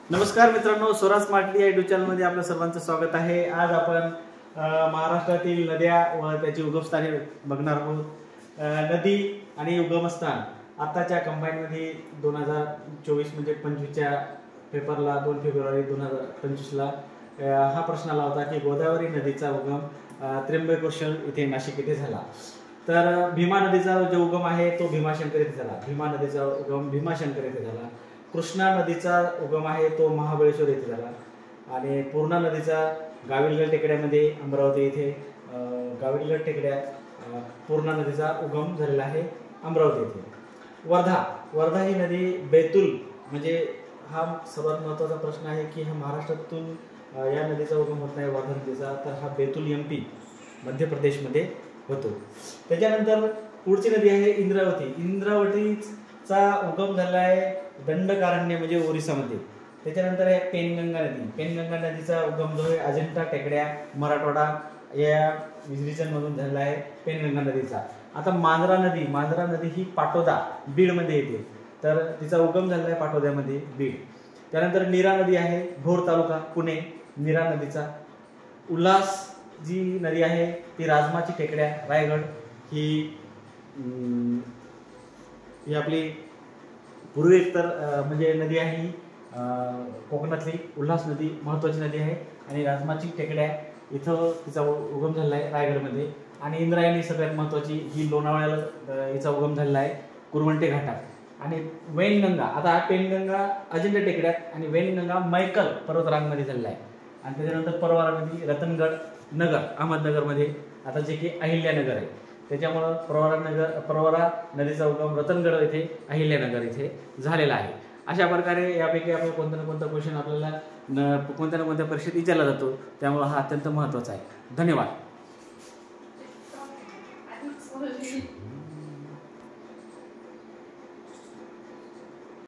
नमस्कार मित्रांनो, स्वराज स्मार्टली या यूट्यूब चॅनलमध्ये आपल्या सर्वांचं स्वागत आहे। आज आपण महाराष्ट्रातील नद्या व त्याची उगमस्थाने बघणार आहोत। नदी आणि उगमस्थान आताच्या कंबाईनमध्ये 2024 म्हणजे 25च्या पेपरला 2 फेब्रुवारी 2025 ला हा प्रश्न आला होता की गोदावरी नदीचा उगम त्र्यंबकेश्वर इथे नाशिक येथे झाला। तर भीमा नदीचा जो उगम आहे तो भीमाशंकर येथे झाला। भीमा नदीचा उगम भीमाशंकर येथे झाला। कृष्णा नदीचा उगम आहे तो महाबळेश्वर येथे झाला आणि पूर्णा नदीचा गाविलगड टेकड्यामध्ये अमरावती येथे गाविलगड टेकड्या पूर्णा नदीचा उगम झालेला आहे अमरावती येथे। वर्धा ही नदी बैतूल म्हणजे हा सर्वात महत्त्वाचा प्रश्न आहे की हा महाराष्ट्रातून या नदीचा उगम होत नाही वर्धा नदीचा, तर हा बैतूल MP मध्य प्रदेशमध्ये होतो। त्याच्यानंतर पुढची नदी आहे इंद्रावती। इंद्रावतीचा उगम झाला आहे दंडकारण्य म्हणजे ओरिसामध्ये। त्याच्यानंतर आहे पेनगंगा नदी। पेनगंगा नदीचा उगम जो आहे अजिंठा टेकड्या मराठवाडा या रिजन मधून झालेला आहे पेनगंगा नदीचा। आता मांजरा नदी ही पाटोदा बीडमध्ये येते, तर तिचा उगम झालेला आहे पाटोद्यामध्ये बीड। त्यानंतर नीरा नदी आहे भोर तालुका पुणे नीरा नदीचा। उल्हास जी नदी आहे ती राजमाची टेकड्या रायगड ही आपली पूर्वेत्तर म्हणजे नदी आहे कोकणातली उल्हास नदी महत्त्वाची नदी आहे आणि राजमाची टेकड्या इथं तिचा उगम झालेला आहे रायगडमध्ये। आणि इंद्रायणी सगळ्यात महत्त्वाची ही लोणावळ्याला हिचा उगम झालेला आहे कुरवंटे घाटात। आणि वैनगंगा, आता हा पेनगंगा अजिंठा टेकड्यात आणि वैनगंगा मैकल पर्वतरांगमध्ये झालेला आहे। आणि त्याच्यानंतर परवारा नदी रतनगड नगर अहमदनगरमध्ये, आता जे की अहिल्यानगर आहे त्याच्यामुळं परवारा नदीचा उगम रतनगड येथे अहिल्यानगर इथे झालेला आहे। अशा प्रकारे यापैकी आपल्याला कोणता ना कोणता क्वेश्चन आपल्याला कोणत्या ना कोणत्या परीक्षेत विचारला जातो, त्यामुळे हा अत्यंत महत्त्वाचा आहे। धन्यवाद।